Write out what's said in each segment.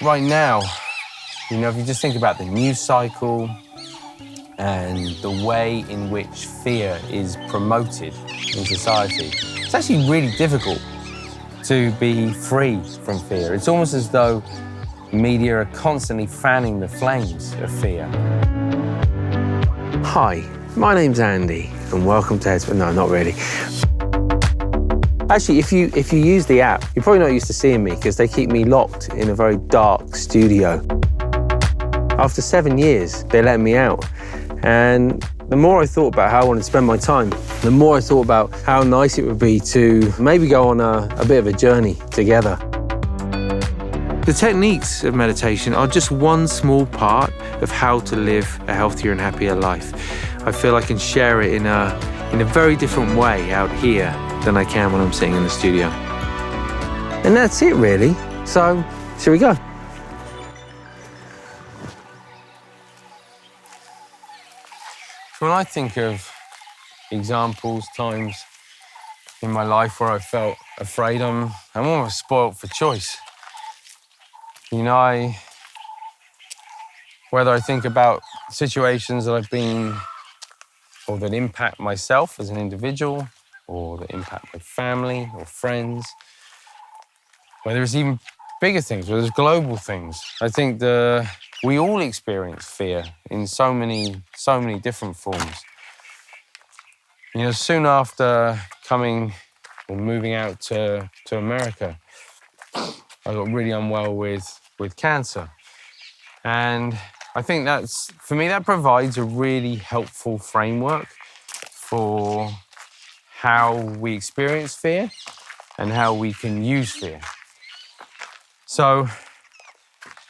right now, if you just think about the news cycle and the way in which fear is promoted in society, it's actually really difficult to be free from fear. It's almost as though media are constantly fanning the flames of fear. Hi, my name's Andy, and welcome to Headspace. No, not really. Actually, if you use the app, you're probably not used to seeing me because they keep me locked in a very dark studio. After 7 years, they let me out. And the more I thought about how I wanted to spend my time, the more I thought about how nice it would be to maybe go on a bit of a journey together. The techniques of meditation are just one small part of how to live a healthier and happier life. I feel I can share it in a very different way out here than I can when I'm sitting in the studio. And that's it, really. So, shall we go? When I think of examples, times in my life where I felt afraid, I'm almost spoilt for choice. Whether I think about situations that I've been, or that impact myself as an individual, or that impact my family or friends, whether it's even bigger things, whether it's global things. I think we all experience fear in so many different forms. Soon after moving out to America, I got really unwell with cancer. And I think for me, that provides a really helpful framework for how we experience fear and how we can use fear. So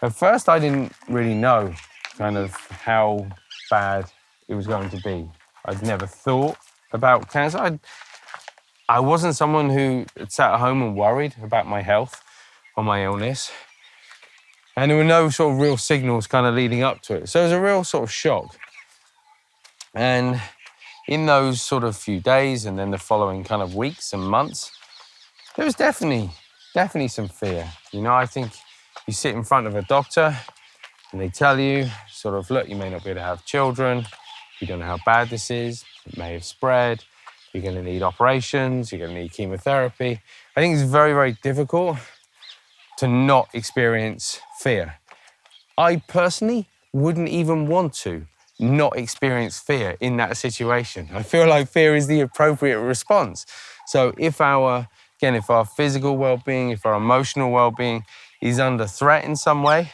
at first, I didn't really know kind of how bad it was going to be. I'd never thought about cancer. I wasn't someone who had sat at home and worried about my health or my illness. And there were no sort of real signals kind of leading up to it. So it was a real sort of shock. And in those sort of few days and then the following kind of weeks and months, there was definitely some fear. I think you sit in front of a doctor and they tell you sort of, look, you may not be able to have children. You don't know how bad this is. It may have spread. You're going to need operations. You're going to need chemotherapy. I think it's very, very difficult to not experience fear. I personally wouldn't even want to not experience fear in that situation. I feel like fear is the appropriate response. So if our physical well-being, if our emotional well-being is under threat in some way,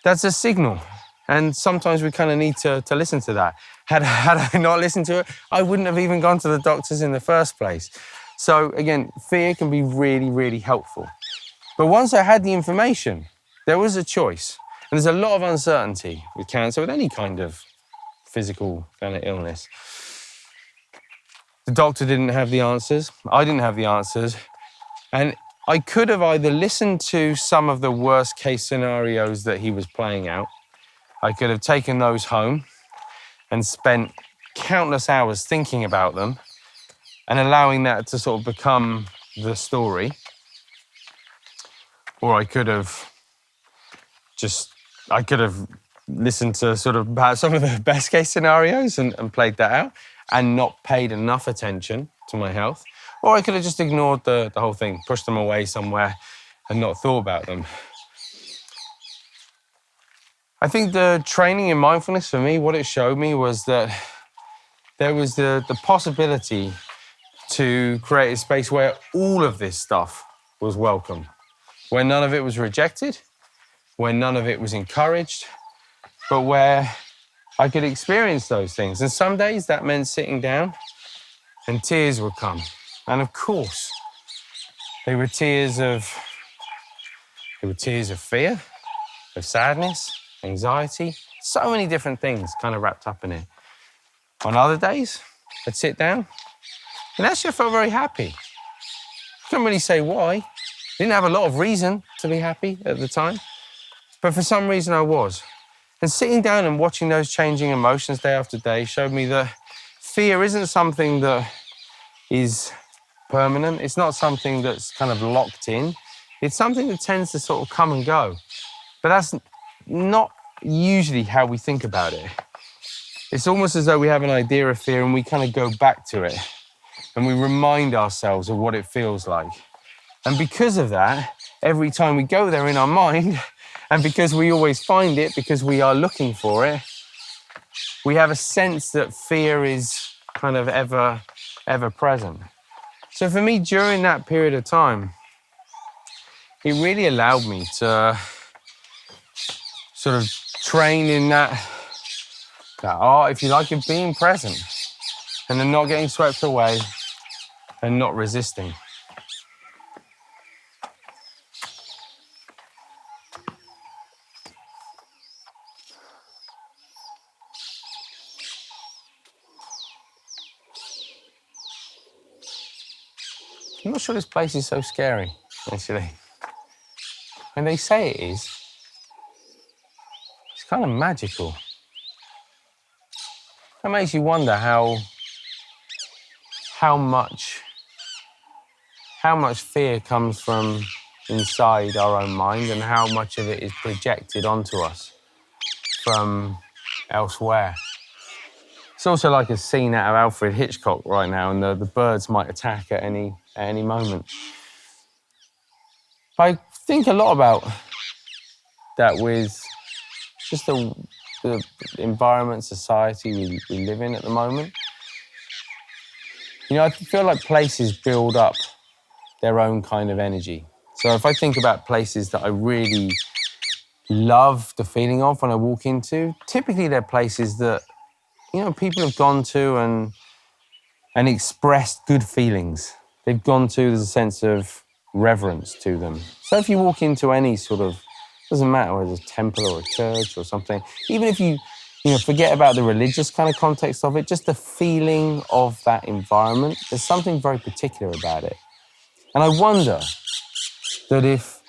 that's a signal. And sometimes we kind of need to listen to that. Had I not listened to it, I wouldn't have even gone to the doctors in the first place. So again, fear can be really, really helpful. But once I had the information, there was a choice. And there's a lot of uncertainty with cancer, with any kind of physical kind of illness. The doctor didn't have the answers. I didn't have the answers. And I could have either listened to some of the worst case scenarios that he was playing out. I could have taken those home and spent countless hours thinking about them and allowing that to sort of become the story. Or I could have listened to sort of about some of the best case scenarios and played that out and not paid enough attention to my health. Or I could have just ignored the whole thing, pushed them away somewhere and not thought about them. I think the training in mindfulness for me, what it showed me was that there was the possibility to create a space where all of this stuff was welcome, where none of it was rejected, where none of it was encouraged, but where I could experience those things. And some days that meant sitting down and tears would come. And of course, they were tears of fear, of sadness, anxiety, so many different things kind of wrapped up in it. On other days, I'd sit down and actually I felt very happy. Couldn't really say why. Didn't have a lot of reason to be happy at the time, but for some reason I was. And sitting down and watching those changing emotions day after day showed me that fear isn't something that is permanent. It's not something that's kind of locked in. It's something that tends to sort of come and go. But that's not usually how we think about it. It's almost as though we have an idea of fear and we kind of go back to it and we remind ourselves of what it feels like. And because of that, every time we go there in our mind, and because we always find it, because we are looking for it, we have a sense that fear is kind of ever present. So for me, during that period of time, it really allowed me to sort of train in that art, if you like, of being present and then not getting swept away and not resisting. I'm not sure this place is so scary, actually. When they say it is, it's kind of magical. That makes you wonder how much fear comes from inside our own mind and how much of it is projected onto us from elsewhere. It's also like a scene out of Alfred Hitchcock right now, and the birds might attack at any moment. I think a lot about that with just the environment, society we live in at the moment. You know, I feel like places build up their own kind of energy. So if I think about places that I really love the feeling of when I walk into, typically they're places that, you know, people have gone to and expressed good feelings. They've gone to, there's a sense of reverence to them. So if you walk into any sort of, doesn't matter whether it's a temple or a church or something, even if you forget about the religious kind of context of it, just the feeling of that environment, there's something very particular about it. And I wonder that if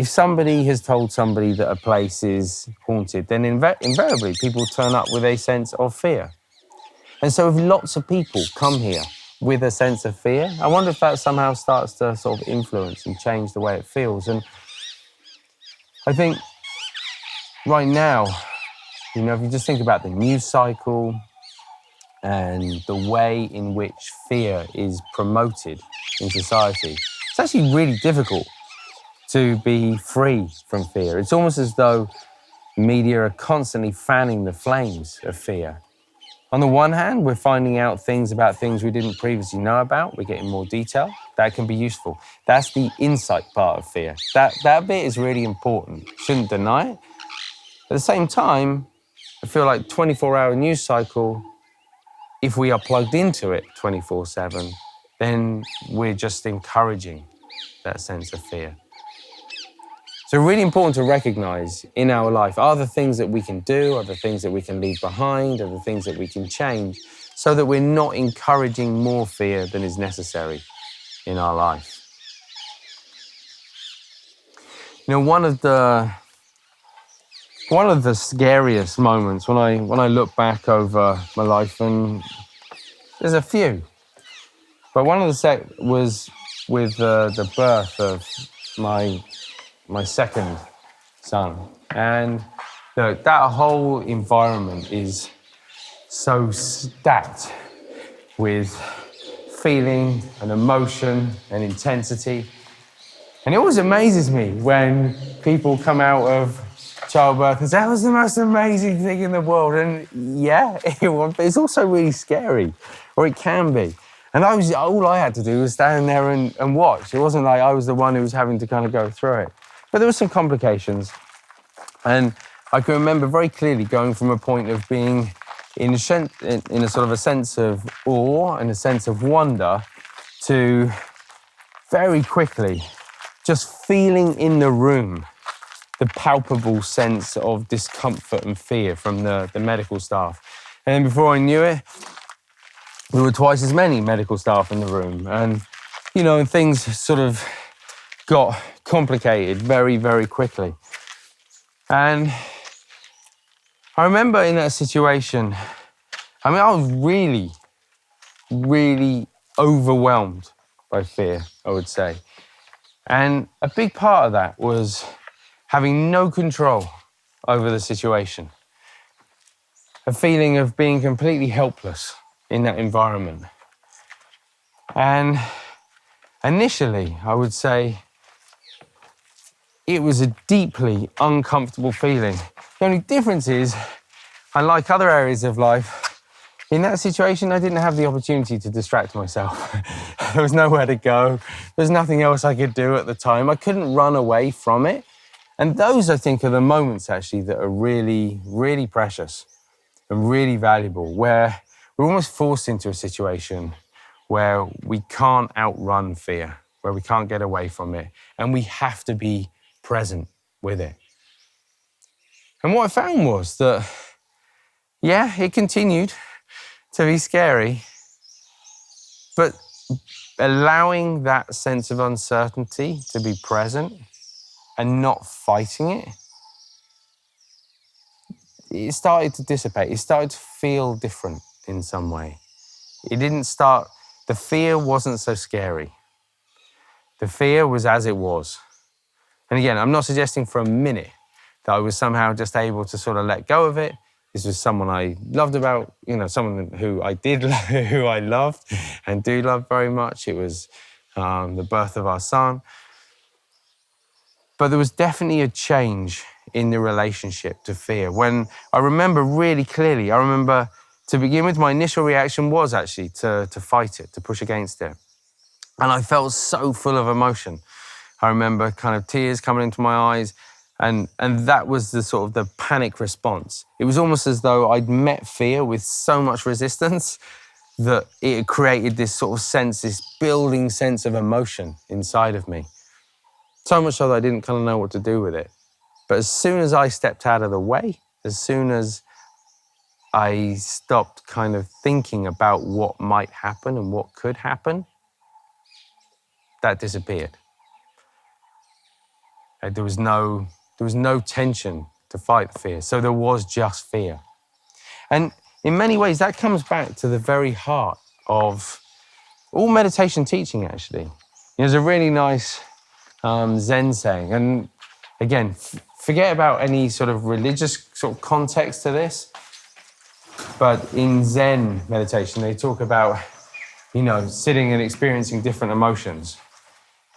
somebody has told somebody that a place is haunted, then invariably people turn up with a sense of fear. And so if lots of people come here with a sense of fear, I wonder if that somehow starts to sort of influence and change the way it feels. And I think right now, you know, if you just think about the news cycle and the way in which fear is promoted in society, it's actually really difficult to be free from fear. It's almost as though media are constantly fanning the flames of fear. On the one hand, we're finding out things about things we didn't previously know about. We're getting more detail. That can be useful. That's the insight part of fear. That bit is really important. Shouldn't deny it. At the same time, I feel like 24-hour news cycle, if we are plugged into it 24/7, then we're just encouraging that sense of fear. So really important to recognize in our life, are the things that we can do, are the things that we can leave behind, are the things that we can change, so that we're not encouraging more fear than is necessary in our life. You know, one of the scariest moments when I look back over my life, and there's a few, but one of the was with the birth of my second son. And look, that whole environment is so stacked with feeling and emotion and intensity. And it always amazes me when people come out of childbirth and say, that was the most amazing thing in the world. And yeah, it's also really scary, or it can be. And all I had to do was stand there and watch. It wasn't like I was the one who was having to kind of go through it. But there were some complications. And I can remember very clearly going from a point of being in a sort of a sense of awe and a sense of wonder to very quickly just feeling in the room the palpable sense of discomfort and fear from the medical staff. And then before I knew it, there were twice as many medical staff in the room. And, you know, things sort of got complicated very, very quickly. And I remember in that situation, I was really, really overwhelmed by fear, I would say. And a big part of that was having no control over the situation, a feeling of being completely helpless in that environment. And initially, I would say it was a deeply uncomfortable feeling. The only difference is, unlike other areas of life, in that situation, I didn't have the opportunity to distract myself. There was nowhere to go. There's nothing else I could do at the time. I couldn't run away from it. And those, I think, are the moments actually that are really, really precious and really valuable, where we're almost forced into a situation where we can't outrun fear, where we can't get away from it, and we have to be present with it. And what I found was that, yeah, it continued to be scary, but allowing that sense of uncertainty to be present and not fighting it, it started to dissipate. It started to feel different in some way. The fear wasn't so scary. The fear was as it was. And again, I'm not suggesting for a minute that I was somehow just able to sort of let go of it. This was someone I loved someone who who I loved and do love very much. It was the birth of our son. But there was definitely a change in the relationship to fear. When I remember really clearly, to begin with, my initial reaction was actually to fight it, to push against it. And I felt so full of emotion. I remember kind of tears coming into my eyes, and that was the sort of the panic response. It was almost as though I'd met fear with so much resistance that it created this sort of sense, this building sense of emotion inside of me. So much so that I didn't kind of know what to do with it. But as soon as I stepped out of the way, as soon as I stopped kind of thinking about what might happen and what could happen, that disappeared. There was no tension to fight the fear. So there was just fear. And in many ways, that comes back to the very heart of all meditation teaching, actually. There's a really nice Zen saying, and again, forget about any sort of religious sort of context to this, but in Zen meditation, they talk about, sitting and experiencing different emotions.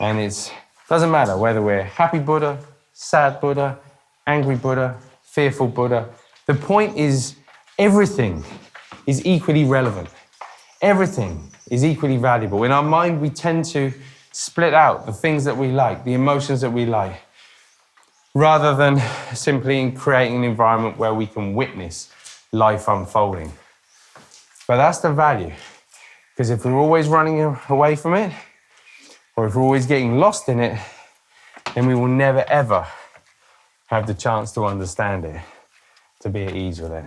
And it doesn't matter whether we're happy Buddha, sad Buddha, angry Buddha, fearful Buddha. The point is, everything is equally relevant. Everything is equally valuable. In our mind, we tend to split out the things that we like, the emotions that we like, rather than simply creating an environment where we can witness life unfolding. But that's the value. Because if we're always running away from it, or if we're always getting lost in it, then we will never, ever have the chance to understand it, to be at ease with it.